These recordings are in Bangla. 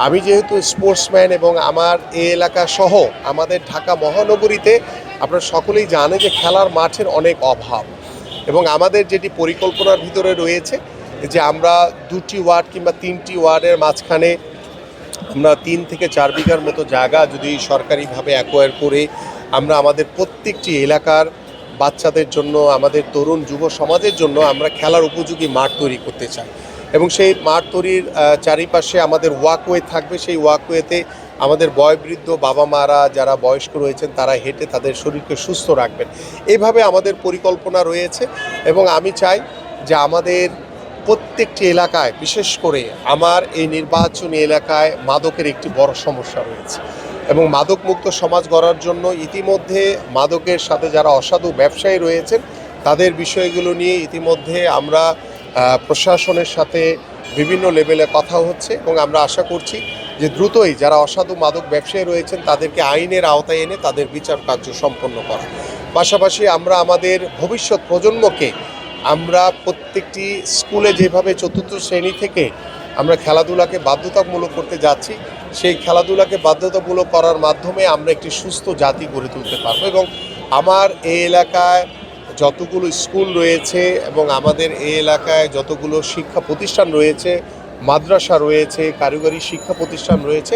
আমি যেহেতু স্পোর্টসম্যান এবং আমার এই এলাকা সহ আমাদের ঢাকা মহানগরীতে আপনারা সকলেই জানেন যে খেলার মাঠের অনেক অভাব এবং আমাদের যেটি পরিকল্পনার ভিতরে রয়েছে যে আমরা 2টি ওয়ার্ড কিংবা 3টি ওয়ার্ডের মাঝখানে আমরা 3 থেকে 4 বিঘার মতো জায়গা যদি সরকারিভাবে অ্যাকোয়ার করে আমরা আমাদের প্রত্যেকটি এলাকার বাচ্চাদের জন্য আমাদের তরুণ যুব সমাজের জন্য আমরা খেলার উপযোগী মাঠ তৈরি করতে চাই এবং সেই মাঠ তৈরির চারিপাশে আমাদের ওয়াকওয়ে থাকবে। সেই ওয়াকওয়েতে আমাদের বয়োবৃদ্ধ বাবা মারা যারা বয়স্ক রয়েছেন তারা হেঁটে তাদের শরীরকে সুস্থ রাখবেন, এইভাবে আমাদের পরিকল্পনা রয়েছে। এবং আমি চাই যে আমাদের প্রত্যেকটি এলাকায়, বিশেষ করে আমার এই নির্বাচনী এলাকায় মাদকের একটি বড় সমস্যা রয়েছে এবং মাদকমুক্ত সমাজ গড়ার জন্য ইতিমধ্যে মাদকের সাথে যারা অসাধু ব্যবসায়ী রয়েছেন তাদের বিষয়গুলো নিয়ে ইতিমধ্যে আমরা প্রশাসনের সাথে বিভিন্ন লেভেলে কথা হচ্ছে এবং আমরা আশা করছি যে দ্রুতই যারা অসাধু মাদক ব্যবসায়ী রয়েছেন তাদেরকে আইনের আওতায় এনে তাদের বিচার কার্য সম্পন্ন করা। পাশাপাশি আমরা আমাদের ভবিষ্যৎ প্রজন্মকে আমরা প্রত্যেকটি স্কুলে যেভাবে 4র্থ শ্রেণী থেকে আমরা খেলাধুলাকে বাধ্যতামূলক করতে যাচ্ছি, সেই খেলাধুলাকে বাধ্যতামূলক করার মাধ্যমে আমরা একটি সুস্থ জাতি গড়ে তুলতে পারবো। এবং আমার এই এলাকায় যতগুলো স্কুল রয়েছে এবং আমাদের এই এলাকায় যতগুলো শিক্ষা প্রতিষ্ঠান রয়েছে, মাদ্রাসা রয়েছে, কারিগরি শিক্ষা প্রতিষ্ঠান রয়েছে,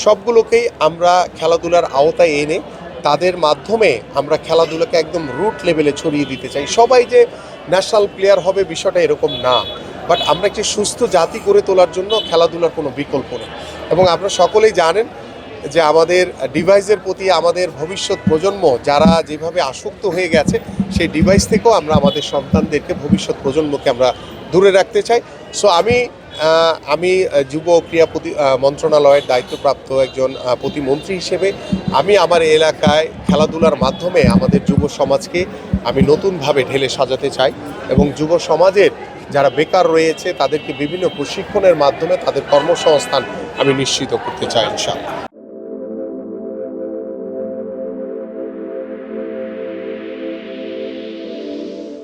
সবগুলোকেই আমরা খেলাধুলার আওতায় এনে তাদের মাধ্যমে আমরা খেলাধুলাকে একদম রুট লেভেলে ছড়িয়ে দিতে চাই। সবাই যে ন্যাশনাল প্লেয়ার হবে বিষয়টা এরকম না, বাট আমরা একটি সুস্থ জাতি গড়ে তোলার জন্য খেলাধুলার কোনো বিকল্প নেই। এবং আপনারা সকলেই জানেন যে আমাদের ডিভাইসের প্রতি আমাদের ভবিষ্যৎ প্রজন্ম যারা যেভাবে আসক্ত হয়ে গেছে, সেই ডিভাইস থেকেও আমরা আমাদের সন্তানদেরকে ভবিষ্যৎ প্রজন্মকে আমরা দূরে রাখতে চাই। সো আমি যুব ক্রীড়া মন্ত্রণালয়ের দায়িত্বপ্রাপ্ত একজন প্রতিমন্ত্রী হিসেবে আমি আমার এলাকায় খেলাধুলার মাধ্যমে আমাদের যুব সমাজকে আমি নতুনভাবে ঢেলে সাজাতে চাই এবং যুব সমাজের যারা বেকার রয়েছে তাদেরকে বিভিন্ন প্রশিক্ষণের মাধ্যমে তাদের কর্মসংস্থান আমি নিশ্চিত করতে চাই ইনশাআল্লাহ।